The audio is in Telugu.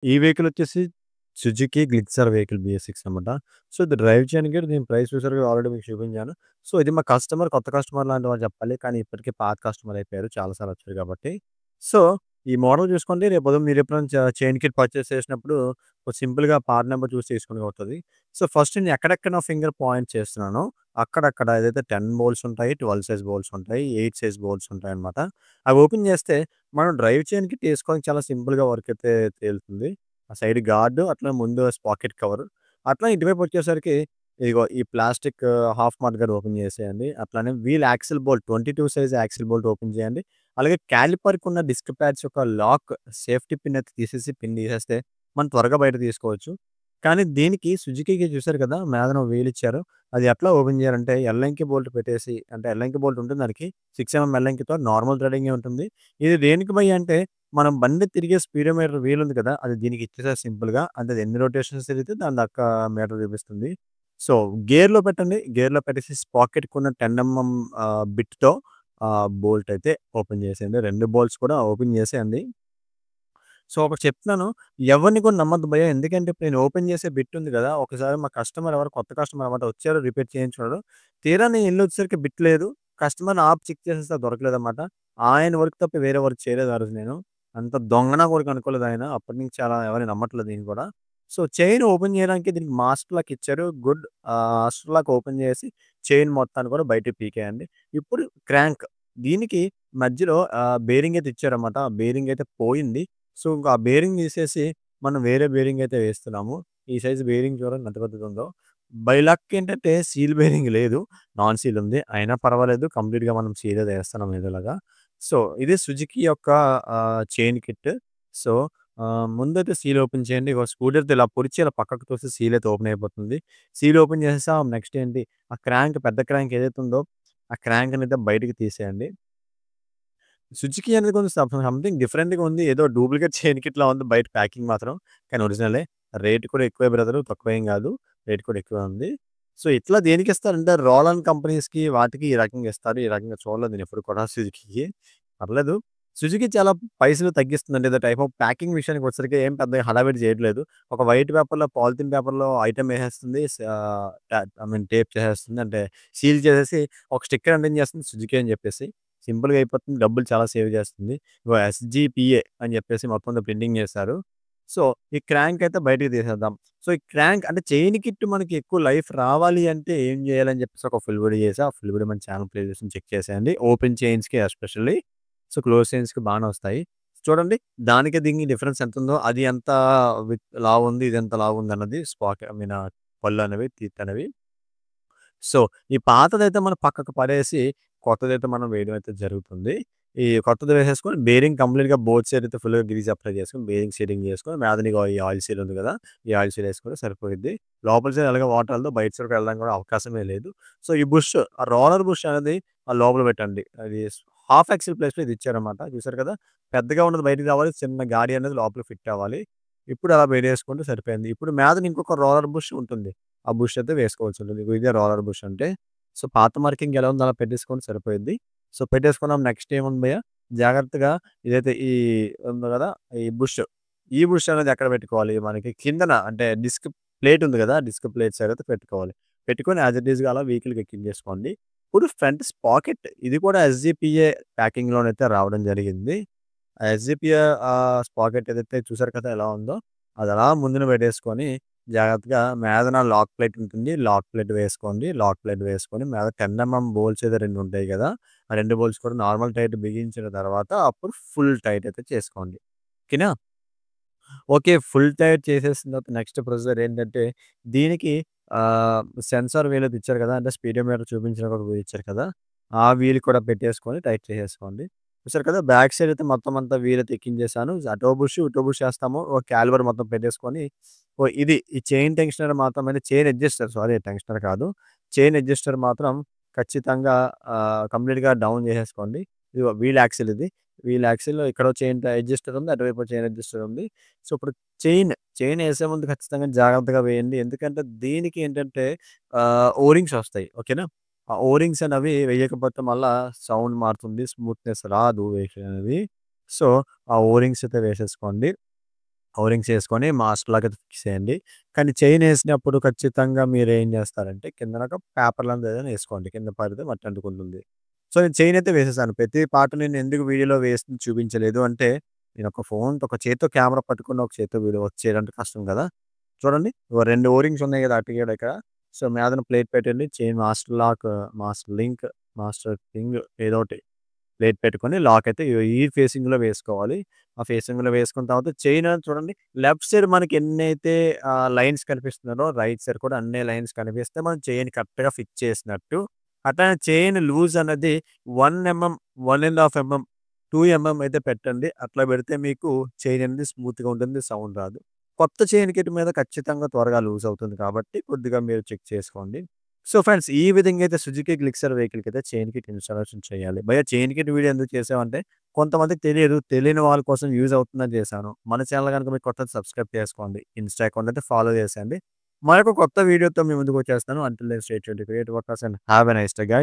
ఈ వెహికల్ వచ్చేసి సుజుకి గ్లిక్సర్ వెహికల్ BS6 అనమాట. సో, ఇది డ్రైవ్ చేయడానికి దీని ప్రైస్ చూసారుగా ఆల్రెడీ మీకు చూపించాను. సో, ఇది మా కస్టమర్ కొత్త కస్టమర్ లాంటి వాళ్ళు చెప్పాలి. కానీ ఇప్పటికే పాత కస్టమర్ అయిపోయారు. చాలా సార్లు వచ్చారు కాబట్టి. సో, ఈ మోడల్ చూసుకోండి రేపు ఉదయం మీరు ఎప్పుడైనా చైన్ కిట్ పర్చేస్ చేసినప్పుడు సింపుల్‌గా పార్ట్ నంబర్ చూసి తీసుకొని అవుతది. సో, ఫస్ట్ నేను ఎక్కడెక్కడ నా ఫింగర్ పాయింట్ చేస్తున్నానో అక్కడక్కడ ఏదైతే 10 బోల్ట్స్ ఉంటాయి, 12 సైజ్ బోల్ట్స్ ఉంటాయి, 8 సైజ్ బోల్ట్స్ ఉంటాయన్నమాట. అవి ఓపెన్ చేస్తే మనం డ్రైవ్ చైన్ కిట్ ఏసుకోవడానికి చాలా సింపుల్‌గా వర్క్ అయితే తేలుతుంది. ఆ సైడ్ గార్డ్ అట్లా ముందు స్పాకెట్ కవర్. అట్లా ఇటువైపు వచ్చేసరికి ఇదిగో ఈ ప్లాస్టిక్ హాఫ్ మడ్గార్డ్ ఓపెన్ చేసేయండి. అట్లానే wheel axle bolt 22 size axle bolt open చేయండి. అలాగే క్యాలిపర్‌కున్న డిస్క్ ప్యాడ్స్ యొక్క లాక్ సేఫ్టీ పిన్ అయితే తీసేసి పిన్ తీసేస్తే మనం త్వరగా బయట తీసుకోవచ్చు. కానీ దీనికి సుజుకీకి చూసారు కదా! మీదన వీల్ ఇచ్చారు. అది ఎట్లా ఓపెన్ చేయాలంటే ఎల్ఎంకి బోల్ట్ పెట్టేసి అంటే ఎల్ఎంకి బోల్ట్ ఉంటుంది దానికి. 6 ఎల్ఎంకితో నార్మల్ థ్రెడింగే ఉంటుంది. ఇది దేనికి భయ్యా అంటే మనం బండి తిరిగే స్పీడోమీటర్ వీల్ ఉంది కదా! అది దీనికి ఇచ్చేసారు సింపుల్‌గా. అంటే అది ఎన్ని రొటేషన్స్ తిరిగితే దాని దాకా మీటర్ చూపిస్తుంది. సో, గేర్‌లో పెట్టండి. గేర్‌లో పెట్టేసి స్పాకెట్‌కున్న 10 బిట్‌తో బోల్ట్ అయితే ఓపెన్ చేసేయండి. 2 బోల్ట్స్ కూడా ఓపెన్ చేసేయండి. సో, ఒకటి చెప్తున్నాను. ఎవరిని కూడా నమ్మొద్దు భయ్యా. ఎందుకంటే ఇప్పుడు నేను ఓపెన్ చేసే బిట్ ఉంది గదా! ఒకసారి మా కస్టమర్ ఎవరో కొత్త కస్టమర్ అన్నమాట వచ్చారు రిపేర్ చేయించుకున్నారు. తీరా నేను ఎళ్ళొచ్చేసరికి బిట్ లేదు. కస్టమర్‌ని ఆపి చెక్ చేసేస్తే దొరకలేదన్నమాట. ఆయన వర్క్ తప్ప వేరే వర్క్ చేయలేదు ఆ రోజు నేను. అంత దొంగ నా కొడుకు అనుకోలేదు ఆయన. అప్పటినుంచి చాలా ఎవరిని నమ్మట్లేదు నేను కూడా. సో, చైన్ ఓపెన్ చేయడానికి దీనికి మాస్టర్ లాక్ ఇచ్చారు. గుడ్. మాస్టర్ లాక్ ఓపెన్ చేసి చైన్ మొత్తాన్ని కూడా బయటకి పీకేయండి. ఇప్పుడు క్రాంక్. దీనికి మధ్యలో బేరింగ్ అయితే ఇచ్చారన్నమాట. ఆ బేరింగ్ అయితే పోయింది. సో, ఇంక ఆ బేరింగ్ తీసేసి మనం వేరే బేరింగ్ అయితే వేస్తున్నాము. ఈ సైజ్ బేరింగ్ చూడండి ఎంత పెద్దదుందో. బై లక్ ఏంటంటే సీల్ బేరింగ్ లేదు. నాన్ సీల్ ఉంది. అయినా పర్వాలేదు కంప్లీట్‌గా మనం సీల్ అయితే ఏస్తున్నాం ఏదోలాగా. సో, ఇది సుజుకి యొక్క చైన్ కిట్. సో, ముందైతే సీల్ ఓపెన్ చేయండి. ఇగో స్క్రూడ్రైవర్‌తో ఇలా పొడిచి ఇలా పక్కకు తోస్తే సీల్ అయితే ఓపెన్ అయిపోతుంది. సీల్ ఓపెన్ చేసేసాం. నెక్స్ట్ ఏంటి ఆ క్రాంక్ పెద్ద క్రాంక్ ఏదైతే ఉందో ఆ క్రాంక్‌నైతే బయటికి తీసేయండి. సుజుకి అనేది కొంచెం సంథింగ్ డిఫరెంట్‌గా ఉంది. ఏదో డూప్లికేట్ చైన్ కిట్‌లా ఉంది బయట ప్యాకింగ్ మాత్రం. కానీ ఒరిజినలే. రేట్ కూడా ఎక్కువే బ్రదరు. తక్కువేం గాదు. రేట్ కూడా ఎక్కువే ఉంది. సో, ఇట్లా దేనికిస్తారంటే రోలన్ కంపెనీస్‌కి వాటికి ఈ రకంగా ఇస్తారు. ఈ రకంగా చూడలేదు నేనెప్పుడు కూడా సుజుకికి. పర్లేదు. సుజుకి చాలా పైసలు తగ్గిస్తుందండి. ఏదో టైప్ ఆఫ్ ప్యాకింగ్ విషయానికొచ్చేసరికి ఏం పెద్దగా హడావిడి చేయట్లేదు. ఒక వైట్ పేపర్‌లో పాలిథీన్ పేపర్‌లో ఐటెమ్ ఏసేస్తుంది. ఐ మీన్ టేప్ చేసేస్తుంది. అంటే సీల్ చేసేసి ఒక స్టిక్కర్ అంటించేస్తుంది సుజుకి అని చెప్పేసి. సింపుల్‌గా అయిపోతుంది. డబ్బులు చాలా సేవ్ చేస్తుంది. ఇగో ఎస్‌జీపీఏ అని చెప్పేసి మొత్తం అంతా ప్రింటింగ్ చేశారు. సో, ఈ క్రాంక్ అయితే బయటికి తీసేద్దాం. సో, ఈ క్రాంక్ అంటే చైన్ కిట్ మనకి ఎక్కువ లైఫ్ రావాలి అంటే ఏం చేయాలని చెప్పేసి ఒక ఫుల్ వీడియో చేశా. ఆ ఫుల్ వీడియో మన ఛానల్ ప్లేలిస్ట్‌ని చెక్ చేసేయండి. ఓపెన్ చైన్స్‌కి ఎస్పెషల్లీ. సో, క్లోజ్ చైన్స్‌కి బానే వస్తాయి. చూడండి దానికి దీనికి డిఫరెన్స్ ఎంతుందో అది ఎంత లావుంది, ఇది ఎంత లావుందన్నది ఐ మీన్ పళ్ళనేవి, టీత్ అనేవి. సో, ఈ పాతదైతే మనం పక్కకు పడేసి, కొత్తదైతే మనం వేయడం అయితే జరుగుతుంది. ఈ కొత్తది వేసేసుకొని బేరింగ్ కంప్లీట్‌గా బోత్ సైడ్ అయితే ఫుల్‌గా గ్రీజ్ అప్లై చేసుకొని, బేరింగ్ సీలింగ్ చేసుకొని, మీదన ఇగో ఈ ఆయిల్ సీల్ ఉంది కదా! ఈ ఆయిల్ సీల్ ఏసుకుంటే సరిపోయిద్ది. లోపల సైడ్ ఎలాగో వాటర్ ఎళ్ళదు. బయట సైడ్‌కి వెళ్ళడానికి కూడా అవకాశమే లేదు. సో, ఈ బుష్ ఆ రోలర్ బుష్ అనేది లోపల పెట్టండి. అది హాఫ్ యాక్సిల్ ప్లేస్‌లో ఇది ఇచ్చారన్నమాట. చూసారు కదా! పెద్దగా ఉన్నది బయటికి రావాలి. చిన్న గాడి అనేది లోపలికి ఫిట్ అవ్వాలి. ఇప్పుడు అలా పెట్టేసుకుంటే సరిపోయింది. ఇప్పుడు మీదన ఇంకొక రోలర్ బుష్ ఉంటుంది. ఆ బుష్ అయితే వేసుకోవాల్సుంటుంది. ఇదే రోలర్ బుష్ అంటే. సో, పాత మార్కింగ్ ఎలా ఉందో అలా పెట్టేసుకుంటే సరిపోయిద్ది. సో, పెట్టేసుకున్నాం. నెక్స్ట్ ఏముంది భయ్యా, జాగ్రత్తగా ఇదైతే ఈ ఉంది గదా! ఈ బుష్. ఈ బుష్ అనేది ఎక్కడ పెట్టుకోవాలి? మనకి కిందన అంటే డిస్క్ ప్లేట్ ఉంది గదా! డిస్క్ ప్లేట్ సైడ్ అయితే పెట్టుకోవాలి. పెట్టుకొని యాజ్ ఇట్ ఈస్‌గా అలా వెహికల్‌కి ఎక్కించేసుకోండి. ఇప్పుడు ఫ్రంట్ స్పాకెట్ ఇది కూడా ఎస్‌జీపీఏ ప్యాకింగ్‌లోనైతే రావడం జరిగింది. ఆ ఎస్‌జీపీఏ స్పాకెట్ ఏదైతే చూసారు కదా! ఎలా ఉందో, అది అలా ముందున పెట్టేసుకొని జాగ్రత్తగా మీదన లాక్ ప్లేట్ ఉంటుంది. లాక్ ప్లేట్ వేసుకోండి. లాక్ ప్లేట్ వేసుకొని మీద 10 బోల్ట్స్ అయితే 2 ఉంటాయి గదా! ఆ 2 బోల్ట్స్ కూడా నార్మల్ టైట్ బిగించిన తర్వాత అప్పుడు ఫుల్ టైట్ అయితే చేసుకోండి. ఓకేనా? ఓకే. ఫుల్ టైట్ చేసేసిన తర్వాత నెక్స్ట్ ప్రొసీజర్ ఏంటంటే దీనికి సెన్సార్ వీల్ అయితే ఇచ్చారు కదా! అంటే స్పీడోమీటర్ చూపించడానికి ఒక వీల్ ఇచ్చారు కదా! ఆ వీల్ కూడా పెట్టేసుకొని టైట్ చేసేసుకోండి. చూసారు కదా! బ్యాక్ సైడ్ అయితే మొత్తం అంతా వీల్ అయితే ఎక్కించేసాను. అటో బుష్, ఇటో బుష్ ఏస్తాము. ఒక కాలిపర్ మొత్తం పెట్టేసుకొని ఇది ఈ చైన్ టెన్షనర్ మాత్రం అంటే చైన్ అడ్జస్టర్ సారీ టెన్షనర్ కాదు. చైన్ అడ్జస్టర్ మాత్రం ఖచ్చితంగా కంప్లీట్‌గా డౌన్ చేసేసుకోండి. ఇదిగో వీల్ యాక్సిల్ ఇది. వీల్ యాక్సిల్ ఎక్కడో చైన్ అడ్జస్టర్ ఉంది. అటువైపు చైన్ అడ్జస్టర్ ఉంది. సో, ఇప్పుడు చైన్ ఏసే ముందు ఖచ్చితంగా జాగ్రత్తగా వేయండి. ఎందుకంటే దీనికి ఏంటంటే ఓరింగ్స్ ఒస్తాయి. ఓకేనా? ఆ ఓరింగ్స్ అనేవి వేయకపోతే మళ్ళా సౌండ్ మారుతుంది. స్మూత్‌నెస్ రాదు వెహికల్ అనేది. సో, ఆ ఓరింగ్స్ అయితే వేసేసుకోండి. ఓరింగ్స్ ఏసుకొని మాస్క్‌లాగా ఫిక్స్ చేయండి. కానీ చైనేసినప్పుడు ఖచ్చితంగా మీరేం జేస్తారంటే కిందనొక పేపర్ లాంటిది ఏదైనా ఏసుకోండి. కింద పడితే మట్టి అంటుకుంటుంది. సో, నేను చైనయితే వేసేసాను. ప్రతి పార్ట్ నేను ఎందుకు వీడియోలో వేసి చూపించలేదు అంటే, నేనొక ఫోన్‌తో ఒక చేత్తో కెమెరా పట్టుకొని, ఒక చేత్తో వీడియో చేయాలంటే కష్టం గదా! చూడండి. ఓ 2 ఓరింగ్స్ ఉన్నాయి గదా! అటు ఈడ ఇక్కడ. సో, మీదన ప్లేట్ పెట్టండి. Chain master lock, master link, master thing ఏదోకటి ప్లేట్ పెట్టుకొని లాక్ అయితే ఈ ఫేసింగ్‌లో వేసుకోవాలి. ఆ ఫేసింగ్‌లో వేసుకున్న తర్వాత చైన్ చూడండి లెఫ్ట్ సైడ్ మనకి ఎన్నైతే లైన్స్ కనిపిస్తున్నాయో రైట్ సైడ్ కూడా అన్ని లైన్స్ కనిపిస్తే మనం చైన్ కరెక్ట్‌గా ఫిక్స్ చేసినట్టు. అట్లనే చైన్ లూజ్ అన్నది 1 ఎంఎం, 1 ½ ఎంఎం, 2 ఎంఎం అయితే పెట్టండి. అట్లా పెడితే మీకు చైన్ అనేది స్మూత్‌గా ఉంటుంది. సౌండ్ రాదు. కొత్త చైన్ కిట్ మీద ఖచ్చితంగా త్వరగా లూజ్ అవుతుంది కాబట్టి కొద్దిగా మీరు చెక్ చేసుకోండి. సో ఫ్రెండ్స్ ఈ విధంగా అయితే సుజుకి గ్లిక్సర్ వెహికల్‌కైతే చైన్ కిట్ ఇన్‌స్టాలేషన్ చేయాలి. భయ్యా చైన్ కిట్ వీడియో ఎందుకు చేసావంటే కొంతమందికి తెలియదు. తెలియని వాళ్ళ కోసం యూజ్ అవుతుందని చేశాను. మన ఛానెల్ గనుక మీకు కొత్తది సబ్స్క్రైబ్ చేసుకోండి. ఇన్‌స్టా అకౌంట్ అయితే ఫాలో చేసేయండి. మరొక కొత్త వీడియోతో మీ ముందుకొచ్చేస్తాను. Until then stay tuned. Create workers and have a nice day guys.